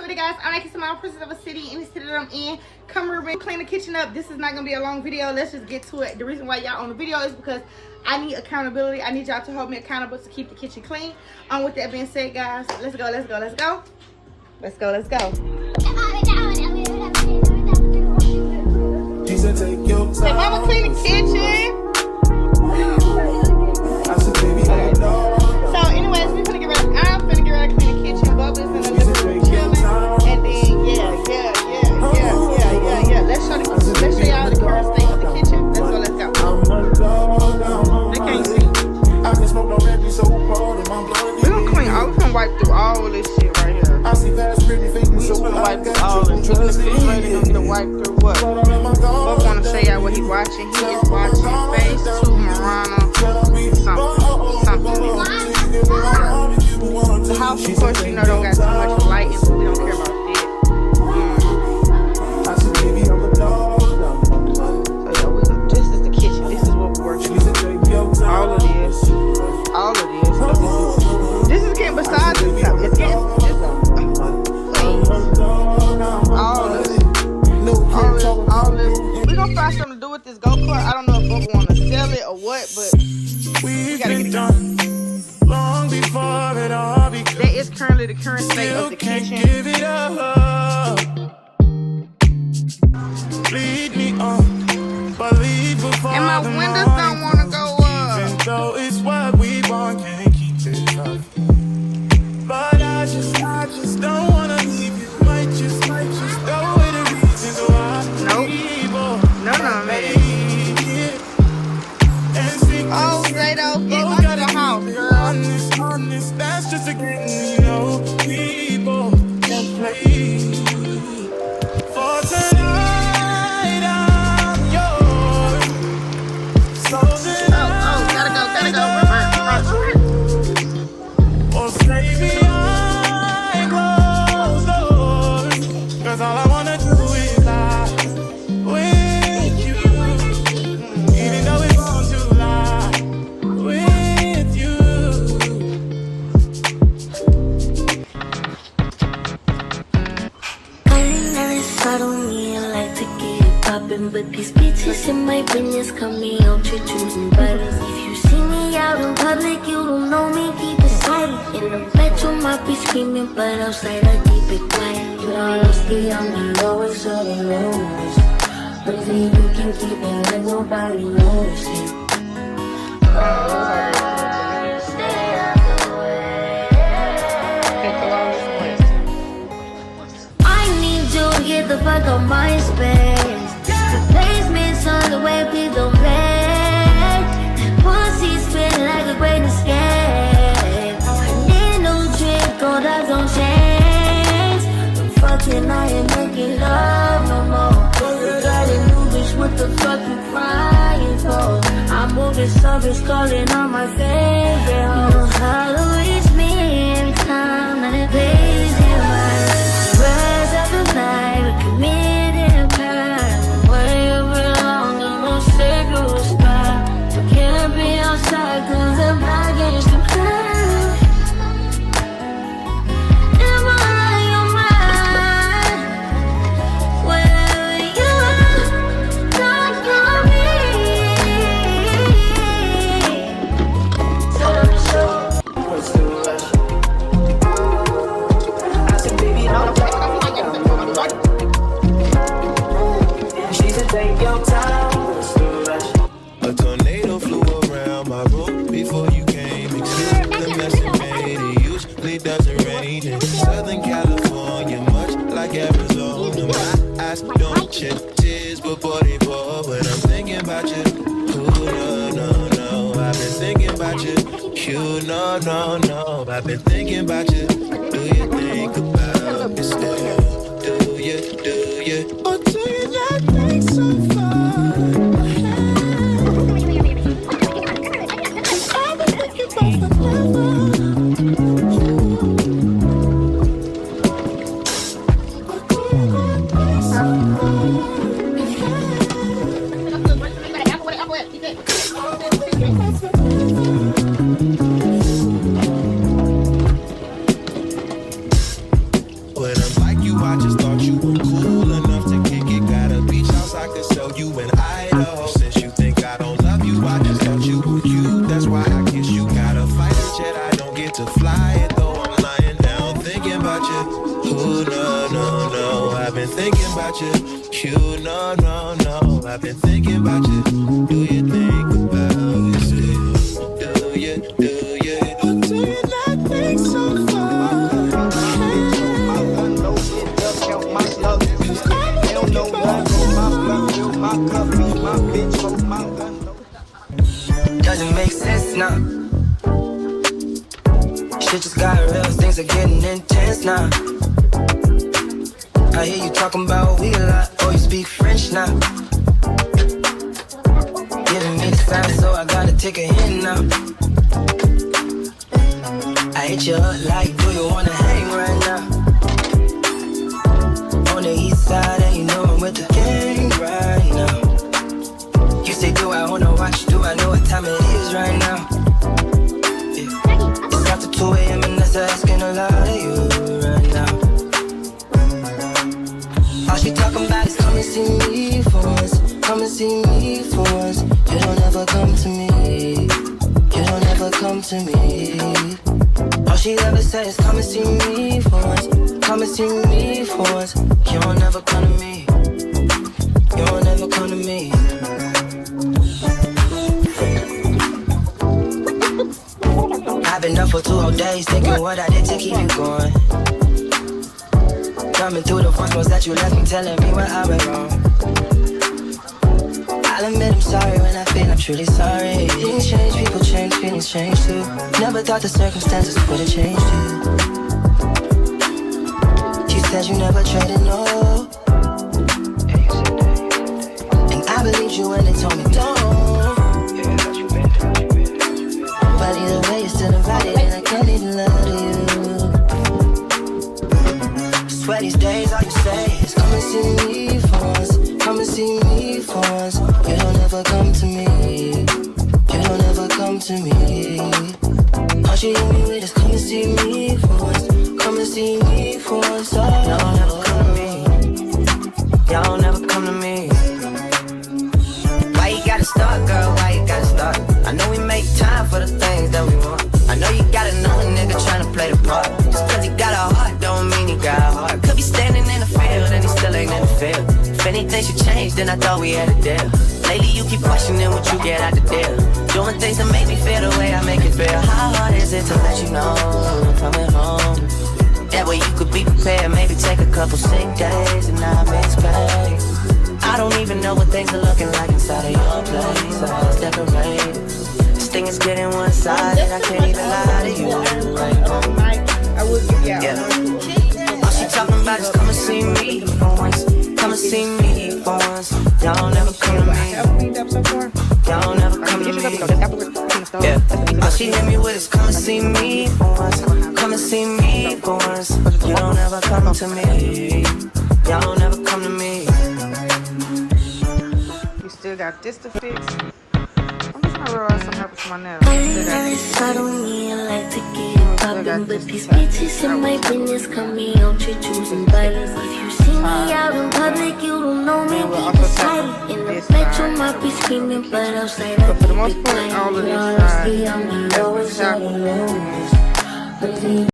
video, guys? I'm Nikki Simone, princess of a city, any city that I'm in. Come here and clean the kitchen up. This is not gonna be a long video. Let's just get to it. The reason why y'all on the video is because I need accountability. I need y'all to hold me accountable to keep the kitchen clean. With that being said, guys, let's go. Say, mama, clean the kitchen. So anyways, I'm finna get ready to clean the kitchen. Bubbles in the living room chilling. And then yeah. Let's show y'all the current state of the kitchen. Let's go. They can't see. We're gonna clean all, we're gonna wipe through all this shit right here. We're just gonna wipe through all this. We're gonna get to wipe through what? We're gonna show y'all what he's watching. He is watching Phase 2 Marana. Something. The house, of course, you know, don't got too much lighting, so we don't care about that. So yeah, this is the kitchen. This is what we're working with. All of this. This is getting besides this stuff. It's getting please. All this. We're gonna find something to do with this go-kart. I don't know if Bubba wanna sell it or what, but we gotta get it done. Long before it all becomes. That is currently the current state of the kitchen. Give it up. Lead me on, believe before and my windows don't want to go up. Even though it's what we want, can't keep it up. But I just don't wanna leave you. Might just go with the reasons why. Nope. No, man. Oh, Zaydo, get under the house, girl. Honest, that's just a game, you know. People can play. For tonight, I'm yours. So gotta go. Or stay behind closed doors. 'Cause all I wanna do is lie with you. Even though it's wrong to lie with you. I never settle me, I like to get it poppin'. But these bitches in my business come me out to choosing battles. If you see me out in public, you don't know me, keep it silent. In the bedroom, I be screaming, but outside I keep it quiet. You know, honestly, I'm the lowest of the lowest. Baby, you can keep it like nobody knows it. Stay out the way. I need you to get the fuck out my space. The basement's on the way, please don't play. Pussy spin like a great escape. I need no drink, gold eyes on chains. I'm fucking, I ain't making love no more. What the fuck you crying for? I'm moving service, calling on my favorite. You know how to reach me every time that it plays in my rise of the night, we committed crime. Where you belong, there's no sacred spot. I can't be outside 'cause I'm not against the crowd. Am I on your mind? Wherever you are, don't call me. Tell them to show. What's the rush? I said, baby, don't she said, take your time. What's the rush? A tornado flew around my room before you came. Excuse the mess it made. It usually doesn't rain in Southern California, much like Arizona. My eyes don't shed tears before they pour when I'm thinking about you. Ooh, no. I've been thinking about you. You, no. I've been thinking about you. Do you think about me still? Do you? Or do you not think so far? about you. Ooh, no, no, no. I've been thinking about you. You, no, no, no. I've been thinking about you. Do you think about it still? Do you, do you? Or do you not think so far? Doesn't make sense now. Shit just got real, things are getting intense now. I hear you talking about we a lot, oh you speak French now. Giving me the sign, so I gotta take a hint now. I hit you up like, do you wanna hang right now? On the east side, and you know I'm with the gang right now. You say, do I wanna watch? Do I know what time it is right now? Yeah. It's after 2 a.m. and that's asking a lot of you right now. All she talking about is come and see me for once. Come and see me for once. You don't ever come to me. You don't ever come to me. All she ever says is come and see me for once. Come and see me for once. You don't ever come to me. You don't ever come to me. I've been up for 2 whole days thinking what I did to keep you going. Coming through the voicemails that you left me telling me where I went wrong. I'll admit I'm sorry when I feel I'm truly sorry. Things change, people change, feelings change too. Never thought the circumstances would have changed you. You said you never traded, no. And I believed you when they told me don't. But either way you're still invited and I can't even lie to you. Swear these days all you say is come and see me for once. Come and see me for once. You don't ever come to me. You don't ever come to me. All she hit me with is come and see me for once. Come and see me for once. Y'all never come to me. Y'all never come to me. Why you gotta start, girl? Why you gotta start? I know we make time for the things that we want. I know you gotta know a nigga tryna play the part. Just cause he got a heart don't mean he got a heart. Could be standing in the field and he still ain't in the field. If anything should change, then I thought we had a deal. Lately you keep questioning what you get out the deal. Doing things that make me feel the way I make it feel. How hard is it to let you know I'm coming home? That way you could be prepared. Maybe take a couple sick days and not miss pay. I don't even know what things are looking like inside of your place. I was decorated. This thing is getting one-sided. I can't even lie to you. I will give you Yeah. All she talking about is come and see me for once. Come and see me for once. Y'all never come to me. Y'all never come to me. Yeah. All she hit me with is come and see me for once. Come and see me for once. You don't ever come to me. Y'all never come to me. You still got this to fix. I'm just gonna roll out some help with my nails. I don't mean like to get it poppin', but these bitches in my business come me out to choosing violence. If you see me out in public, you don't know me, be decided. In the bedroom, I be screaming, but outside I But for the most keep it part, quiet. all of this Honestly, side, I'm the lowest of the every lowest.